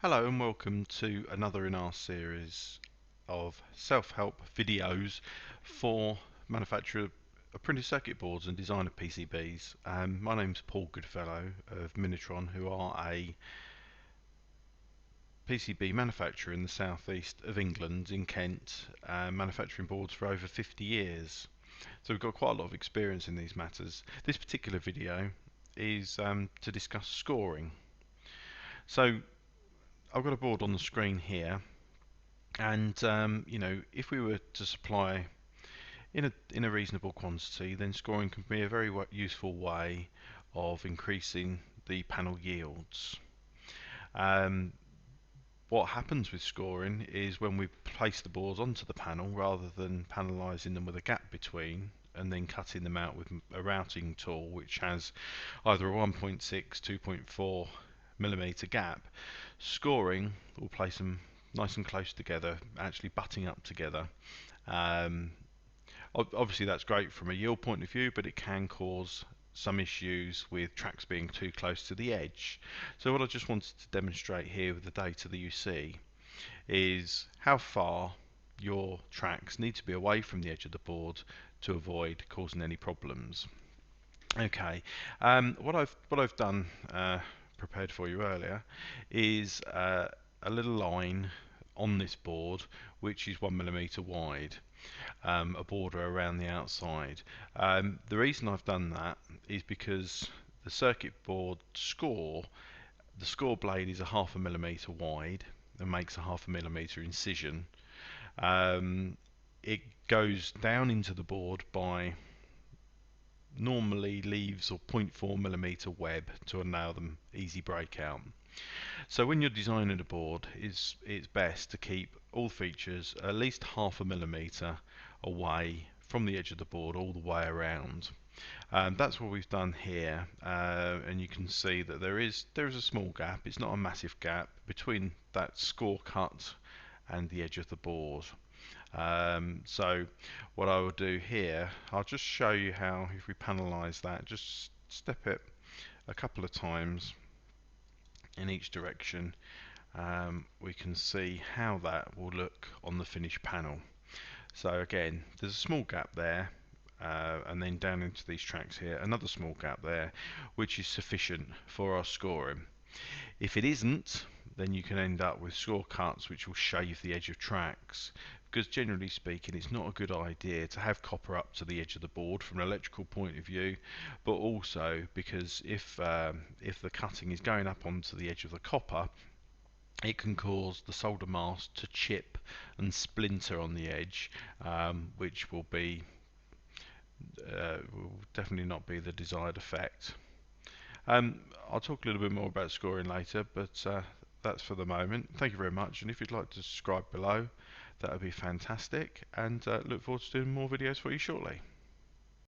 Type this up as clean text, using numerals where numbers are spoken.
Hello and welcome to another in our series of self-help videos for manufacture of printed circuit boards and design of PCBs. My name's Paul Goodfellow of Minitron, who are a PCB manufacturer in the southeast of England in Kent, manufacturing boards for over 50 years. So we've got quite a lot of experience in these matters. This particular video is to discuss scoring. So I've got a board on the screen here, and if we were to supply in a reasonable quantity, then scoring can be a very useful way of increasing the panel yields. Um, what happens with scoring is when we place the boards onto the panel, rather than panelizing them with a gap between and then cutting them out with a routing tool which has either a 1.6, 2.4 millimeter gap, scoring will place them nice and close together, actually butting up together. Um, Obviously that's great from a yield point of view, but it can cause some issues with tracks being too close to the edge. So what I just wanted to demonstrate here with the data that you see is how far your tracks need to be away from the edge of the board to avoid causing any problems. Okay, what I've done, prepared for you earlier, is a little line on this board which is 1 millimeter wide, a border around the outside. The reason I've done that is because the circuit board the score blade is a 0.5 millimeter wide and makes a 0.5 millimeter incision. It goes down into the board by normally leaves a 0.4 millimeter web to allow them easy breakout. So when you're designing a board, it's best to keep all features at least 0.5 millimeter away from the edge of the board all the way around. That's what we've done here, and you can see that there is a small gap. It's not a massive gap between that score cut and the edge of the board. So what I will do here, I'll just show you how, if we panelize that, just step it a couple of times in each direction, we can see how that will look on the finished panel. So again, there's a small gap there, and then down into these tracks here, another small gap there, which is sufficient for our scoring. If it isn't, then you can end up with score cuts which will shave the edge of tracks, because generally speaking it's not a good idea to have copper up to the edge of the board from an electrical point of view, but also because if the cutting is going up onto the edge of the copper, it can cause the solder mask to chip and splinter on the edge, which will definitely not be the desired effect. I'll talk a little bit more about scoring later, but that's for the moment. Thank you very much, and if you'd like to subscribe below, that would be fantastic, and look forward to doing more videos for you shortly.